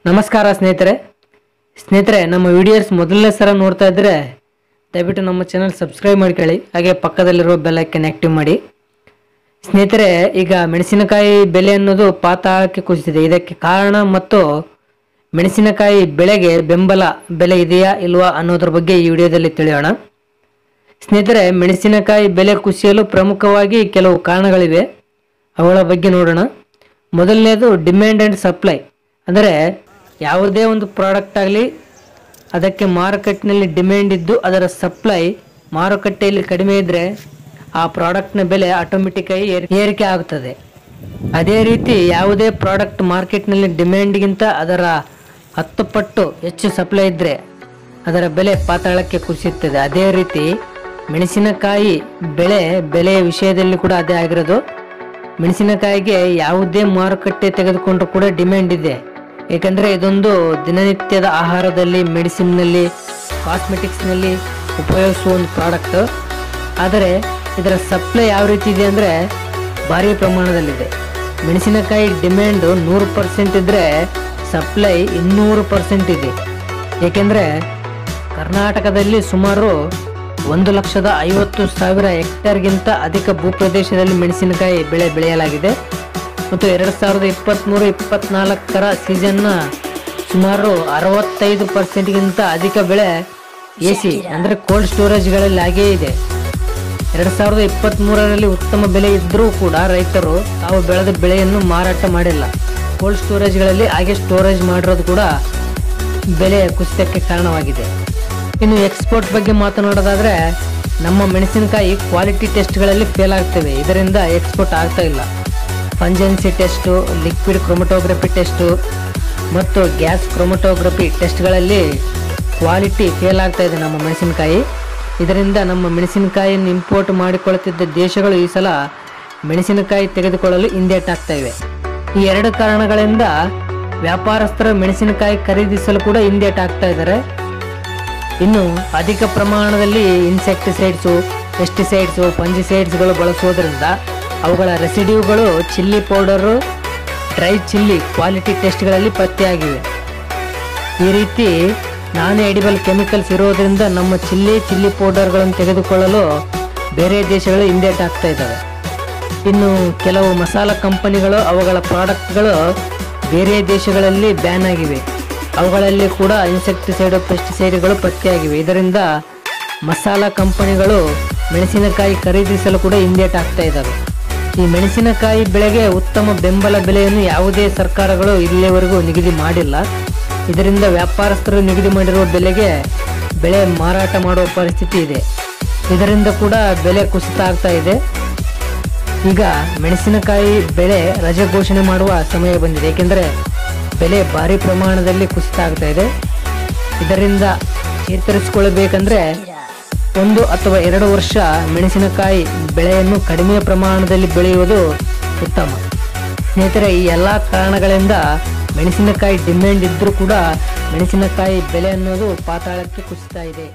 ನಮಸ್ಕಾರ ಸ್ನೇಹಿತರೆ ನಮ್ಮ ವಿಡಿಯೋಸ್ ಮೊದಲನೇ ಸಲ ನೋಡ್ತಾ ಇದ್ದರೆ ದಯವಿಟ್ಟು ನಮ್ಮ ಚಾನಲ್ ಸಬ್ಸ್ಕ್ರೈಬ್ ಮಾಡ್ಕೊಳ್ಳಿ, ಹಾಗೆ ಪಕ್ಕದಲ್ಲಿರೋ ಬೆಲ್ ಐಕಾನ್ ಆಕ್ಟಿವ್ ಮಾಡಿ. ಸ್ನೇಹಿತರೆ, ಈಗ ಮೆಣಸಿನಕಾಯಿ ಬೆಲೆ ಅನ್ನೋದು ಪಾತಾಳಕ್ಕೆ ಕುಸಿದಿದೆ. ಇದಕ್ಕೆ ಕಾರಣ ಮತ್ತು ಮೆಣಸಿನಕಾಯಿ ಬೆಳೆಗೆ ಬೆಂಬಲ ಬೆಲೆ ಇದೆಯಾ ಇಲ್ವಾ ಅನ್ನೋದ್ರ ಬಗ್ಗೆ ಈ ವಿಡಿಯೋದಲ್ಲಿ ತಿಳಿಯೋಣ. ಸ್ನೇಹಿತರೆ, ಮೆಣಸಿನಕಾಯಿ ಬೆಲೆ ಕುಸಿಯಲು ಪ್ರಮುಖವಾಗಿ ಕೆಲವು ಕಾರಣಗಳಿವೆ, ಅವುಗಳ ಬಗ್ಗೆ ನೋಡೋಣ. ಮೊದಲನೇದು ಡಿಮ್ಯಾಂಡ್ ಆ್ಯಂಡ್ ಸಪ್ಲೈ. ಅಂದರೆ ಯಾವುದೇ ಒಂದು ಪ್ರಾಡಕ್ಟ್ ಆಗಲಿ ಅದಕ್ಕೆ ಮಾರುಕಟ್ಟೆಯಲ್ಲಿ ಡಿಮ್ಯಾಂಡ್ ಇದ್ದು ಅದರ ಸಪ್ಲೈ ಮಾರುಕಟ್ಟೆಯಲ್ಲಿ ಕಡಿಮೆ ಇದ್ದರೆ ಆ ಪ್ರಾಡಕ್ಟ್ನ ಬೆಲೆ ಆಟೋಮೆಟಿಕ್ಕಾಗಿ ಏರಿಕೆ ಆಗುತ್ತದೆ. ಅದೇ ರೀತಿ ಯಾವುದೇ ಪ್ರಾಡಕ್ಟ್ ಮಾರ್ಕೆಟ್ನಲ್ಲಿ ಡಿಮ್ಯಾಂಡ್ಗಿಂತ ಅದರ 10 ಪಟ್ಟು ಹೆಚ್ಚು ಸಪ್ಲೈ ಇದ್ದರೆ ಅದರ ಬೆಲೆ ಪಾತಾಳಕ್ಕೆ ಕುಸಿಯುತ್ತದೆ. ಅದೇ ರೀತಿ ಮೆಣಸಿನಕಾಯಿ ಬೆಲೆಯ ವಿಷಯದಲ್ಲಿ ಕೂಡ ಅದೇ ಆಗಿರೋದು. ಮೆಣಸಿನಕಾಯಿಗೆ ಯಾವುದೇ ಮಾರುಕಟ್ಟೆ ತೆಗೆದುಕೊಂಡ್ರೂ ಕೂಡ ಡಿಮ್ಯಾಂಡ್ ಇದೆ, ಏಕೆಂದರೆ ಇದೊಂದು ದಿನನಿತ್ಯದ ಆಹಾರದಲ್ಲಿ, ಮೆಡಿಸಿನ್ನಲ್ಲಿ, ಕಾಸ್ಮೆಟಿಕ್ಸ್ನಲ್ಲಿ ಉಪಯೋಗಿಸುವ ಒಂದು ಪ್ರಾಡಕ್ಟ್. ಆದರೆ ಇದರ ಸಪ್ಲೈ ಯಾವ ರೀತಿ ಇದೆ ಅಂದರೆ ಭಾರಿ ಪ್ರಮಾಣದಲ್ಲಿದೆ. ಮೆಣಸಿನಕಾಯಿ ಡಿಮ್ಯಾಂಡು 100% ಇದ್ದರೆ ಸಪ್ಲೈ 200% ಇದೆ. ಏಕೆಂದರೆ ಕರ್ನಾಟಕದಲ್ಲಿ ಸುಮಾರು 1,50,000 ಹೆಕ್ಟೇರ್ಗಿಂತ ಅಧಿಕ ಭೂಪ್ರದೇಶದಲ್ಲಿ ಮೆಣಸಿನಕಾಯಿ ಬೆಳೆಯಲಾಗಿದೆ. ಮತ್ತು 2023-24 ಸೀಸನ್ನ ಸುಮಾರು 65%ಗಿಂತ ಅಧಿಕ ಬೆಳೆ AC ಅಂದರೆ ಕೋಲ್ಡ್ ಸ್ಟೋರೇಜ್ಗಳಲ್ಲಿ ಹಾಗೇ ಇದೆ. 2023ರಲ್ಲಿ ಉತ್ತಮ ಬೆಲೆ ಇದ್ದರೂ ಕೂಡ ರೈತರು ತಾವು ಬೆಳೆದ ಬೆಳೆಯನ್ನು ಮಾರಾಟ ಮಾಡಿಲ್ಲ. ಕೋಲ್ಡ್ ಸ್ಟೋರೇಜ್ಗಳಲ್ಲಿ ಹಾಗೆ ಸ್ಟೋರೇಜ್ ಮಾಡಿರೋದು ಕೂಡ ಬೆಲೆ ಕುಸಿತಕ್ಕೆ ಕಾರಣವಾಗಿದೆ. ಇನ್ನು ಎಕ್ಸ್ಪೋರ್ಟ್ ಬಗ್ಗೆ ಮಾತನಾಡೋದಾದರೆ, ನಮ್ಮ ಮೆಣಸಿನಕಾಯಿ ಕ್ವಾಲಿಟಿ ಟೆಸ್ಟ್ಗಳಲ್ಲಿ ಫೇಲ್ ಆಗ್ತವೆ, ಇದರಿಂದ ಎಕ್ಸ್ಪೋರ್ಟ್ ಆಗ್ತಾ ಇಲ್ಲ. ಫಂಜೆನ್ಸಿ ಟೆಸ್ಟು, ಲಿಕ್ವಿಡ್ ಕ್ರೊಮಟೋಗ್ರಫಿ ಟೆಸ್ಟು ಮತ್ತು ಗ್ಯಾಸ್ ಕ್ರೊಮಟೋಗ್ರಫಿ ಟೆಸ್ಟ್ಗಳಲ್ಲಿ ಕ್ವಾಲಿಟಿ ಫೇಲ್ ಆಗ್ತಾ ಇದೆ ನಮ್ಮ ಮೆಣಸಿನಕಾಯಿ. ಇದರಿಂದ ನಮ್ಮ ಮೆಣಸಿನಕಾಯಿಯನ್ನು ಇಂಪೋರ್ಟ್ ಮಾಡಿಕೊಳ್ಳುತ್ತಿದ್ದ ದೇಶಗಳು ಈ ಸಲ ಮೆಣಸಿನಕಾಯಿ ತೆಗೆದುಕೊಳ್ಳಲು ಹಿಂದೇಟಾಗ್ತಾ ಇವೆ. ಈ ಎರಡು ಕಾರಣಗಳಿಂದ ವ್ಯಾಪಾರಸ್ಥರು ಮೆಣಸಿನಕಾಯಿ ಖರೀದಿಸಲು ಕೂಡ ಹಿಂದೇಟಾಗ್ತಾ ಇದ್ದಾರೆ. ಇನ್ನು ಅಧಿಕ ಪ್ರಮಾಣದಲ್ಲಿ ಇನ್ಸೆಕ್ಟಿಸೈಡ್ಸು, ಪೆಸ್ಟಿಸೈಡ್ಸು, ಫಂಜಿಸೈಡ್ಸ್ಗಳು ಬಳಸುವುದರಿಂದ ಅವುಗಳ ರೆಸಿಡ್ಯೂಗಳು chilli powder, dry chilli quality ಟೆಸ್ಟ್ಗಳಲ್ಲಿ ಪತ್ತೆಯಾಗಿವೆ. ಈ ರೀತಿ ನಾನ್ ಎಡಿಬಲ್ ಕೆಮಿಕಲ್ಸ್ ಇರೋದರಿಂದ ನಮ್ಮ ಚಿಲ್ಲಿ ಪೌಡರ್ಗಳನ್ನು ತೆಗೆದುಕೊಳ್ಳಲು ಬೇರೆ ದೇಶಗಳು ಹಿಂದೇಟಾಗ್ತಾ ಇದ್ದಾವೆ. ಇನ್ನು ಕೆಲವು ಮಸಾಲ ಕಂಪನಿಗಳು ಅವುಗಳ ಪ್ರಾಡಕ್ಟ್ಗಳು ಬೇರೆ ದೇಶಗಳಲ್ಲಿ ಬ್ಯಾನ್ ಆಗಿವೆ. ಅವುಗಳಲ್ಲಿ ಕೂಡ ಇನ್ಸೆಕ್ಟಿಸೈಡ್, ಪೆಸ್ಟಿಸೈಡ್ಗಳು ಪತ್ತೆಯಾಗಿವೆ. ಇದರಿಂದ ಮಸಾಲ ಕಂಪನಿಗಳು ಮೆಣಸಿನಕಾಯಿ ಖರೀದಿಸಲು ಕೂಡ ಹಿಂದೇಟಾಗ್ತಾ ಇದ್ದಾವೆ. ಈ ಮೆಣಸಿನಕಾಯಿ ಬೆಳೆಗೆ ಉತ್ತಮ ಬೆಂಬಲ ಬೆಲೆಯನ್ನು ಯಾವುದೇ ಸರ್ಕಾರಗಳು ಇಲ್ಲಿಯವರೆಗೂ ನಿಗದಿ ಮಾಡಿಲ್ಲ. ಇದರಿಂದ ವ್ಯಾಪಾರಸ್ಥರು ನಿಗದಿ ಮಾಡಿರುವ ಬೆಲೆಗೆ ಬೆಳೆ ಮಾರಾಟ ಮಾಡುವ ಪರಿಸ್ಥಿತಿ ಇದೆ. ಇದರಿಂದ ಕೂಡ ಬೆಲೆ ಕುಸಿತ ಆಗ್ತಾ ಇದೆ. ಈಗ ಮೆಣಸಿನಕಾಯಿ ಬೆಳೆ ರಜೆ ಘೋಷಣೆ ಮಾಡುವ ಸಮಯ ಬಂದಿದೆ, ಏಕೆಂದರೆ ಬೆಲೆ ಭಾರಿ ಪ್ರಮಾಣದಲ್ಲಿ ಕುಸಿತ ಆಗ್ತಾ ಇದೆ. ಇದರಿಂದ ಚೇತರಿಸಿಕೊಳ್ಳಬೇಕಂದ್ರೆ 1 ಅಥವಾ 2 ವರ್ಷ ಮೆಣಸಿನಕಾಯಿ ಬೆಳೆಯನ್ನು ಕಡಿಮೆ ಪ್ರಮಾಣದಲ್ಲಿ ಬೆಳೆಯುವುದು ಉತ್ತಮ. ಸ್ನೇಹಿತರೆ, ಈ ಎಲ್ಲ ಕಾರಣಗಳಿಂದ ಮೆಣಸಿನಕಾಯಿ ಡಿಮ್ಯಾಂಡ್ ಇದ್ದರೂ ಕೂಡ ಮೆಣಸಿನಕಾಯಿ ಬೆಲೆ ಅನ್ನೋದು ಪಾತಾಳಕ್ಕೆ ಕುಸಿತಾ ಇದೆ.